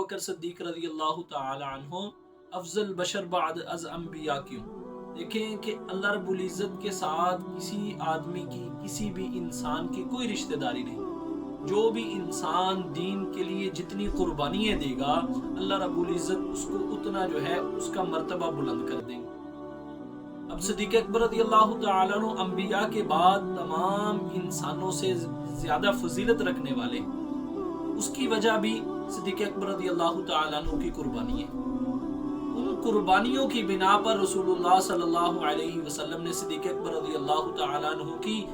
بکر صدیق رضی اللہ تعالی عنہ افضل بشر بعد از انبیاء کیوں؟ دیکھیں کہ اللہ رب العزت کے ساتھ کسی آدمی کی، کسی بھی انسان کی کوئی رشتہ داری نہیں۔ جو بھی انسان دین کے لیے جتنی قربانیاں دے گا، اللہ رب العزت اس کو اتنا جو ہے اس کا مرتبہ بلند کر دیں گے۔ اب صدیق اکبر رضی اللہ تعالیٰ عنہ انبیاء کے بعد تمام انسانوں سے زیادہ فضیلت رکھنے والے، اس کی وجہ بھی صدیق اکبر رضی اللہ تعالیٰ عنہ کی قربانی ہے۔ ان قربانیوں کی بنا پر رسول اللہ صلی اللہ علیہ وسلم نے صدیق اکبر رضی اللہ تعالیٰ عنہ کی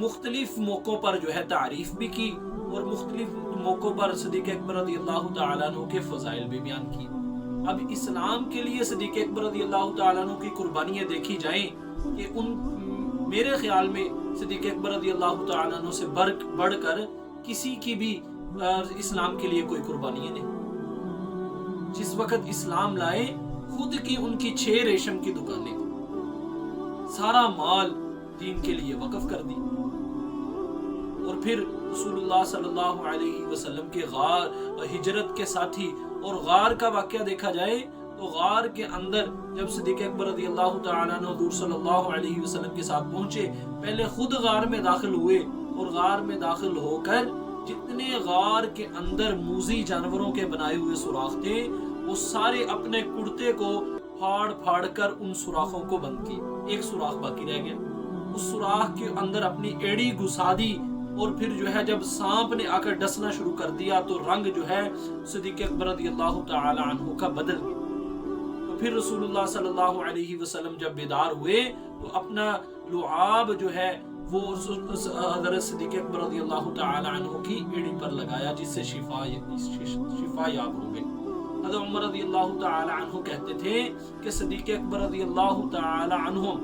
مختلف موقعوں پر جو ہے تعریف بھی کی، اور مختلف موقعوں پر صدیق اکبر رضی اللہ تعالیٰ عنہ کے فضائل بھی بیان کی۔ اب اسلام کے لیے صدیق اکبر رضی اللہ تعالیٰ عنہ کی قربانیاں دیکھی جائیں کہ میرے خیال میں صدیق اکبر رضی اللہ تعالیٰ عنہ سے بڑھ کر کسی کی بھی اسلام کے لیے کوئی قربانیاں نہیں۔ جس وقت اسلام لائے، خود کی ان کی 6 ریشم کی دکانیں، سارا مال دین کے لیے وقف کر دی، اور پھر رسول اللہ صلی اللہ علیہ وسلم کے غار ہجرت کے ساتھی اور غار کا واقعہ دیکھا جائے تو غار کے اندر جب صدیق اکبر رضی اللہ تعالیٰ عنہ حضور صلی اللہ علیہ وسلم کے ساتھ پہنچے، پہلے خود غار میں داخل ہوئے، اور غار میں داخل ہو کر جتنے غار کے اندر موذی جانوروں کے بنائے ہوئے سوراخ تھے، وہ سارے اپنے کرتے کو پھاڑ کر ان سوراخوں کو بند کی۔ ایک سوراخ باقی رہ گیا، اس سوراخ کے اندر اپنی ایڑی گھسا دی، اور پھر جو ہے جب سانپ نے آ کر ڈسنا شروع کر دیا تو رنگ جو ہے صدیق اکبر رضی اللہ تعالی عنہ کا بدل گیا۔ تو پھر رسول اللہ صلی اللہ علیہ وسلم جب بیدار ہوئے تو اپنا لعاب جو ہے وہ حضرت صدیق اکبر رضی اللہ تعالی عنہ کی ایڑی پر لگایا، جس سے شفا یاب ہو گئی۔ حضرت عمر رضی اللہ تعالی عنہ کہتے تھے کہ صدیق اکبر رضی اللہ تعالی عنہ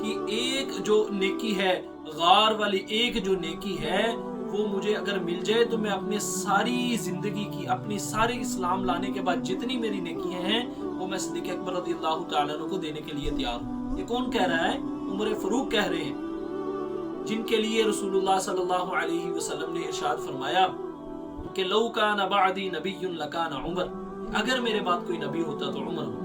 کی ایک جو نیکی ہے، غار والی ایک جو نیکی ہے، وہ مجھے اگر مل جائے تو میں اپنی ساری زندگی کی، اپنی ساری اسلام لانے کے بعد جتنی میری نیکیاں ہیں وہ میں صدیق اکبر رضی اللہ تعالیٰ عنہ کو دینے کے لیے تیار ہوں۔ یہ کون کہہ رہا ہے؟ عمر فاروق کہہ رہے ہیں، جن کے لیے رسول اللہ صلی اللہ علیہ وسلم نے ارشاد فرمایا کہ لو کان بعدی نبی لکان عمر، اگر میرے بعد کوئی نبی ہوتا تو عمر ہو۔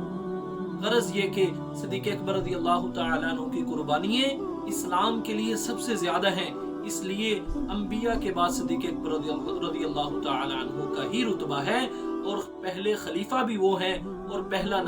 غرض یہ کہ صدیق اکبر رضی اللہ تعالیٰ عنہ کی قربانیاں اسلام کے لیے سب سے زیادہ ہیں، اس لیے انبیاء کے بعد صدیق اکبر رضی اللہ تعالیٰ عنہ کا ہی رتبہ ہے، اور پہلے خلیفہ بھی وہ ہیں اور پہلا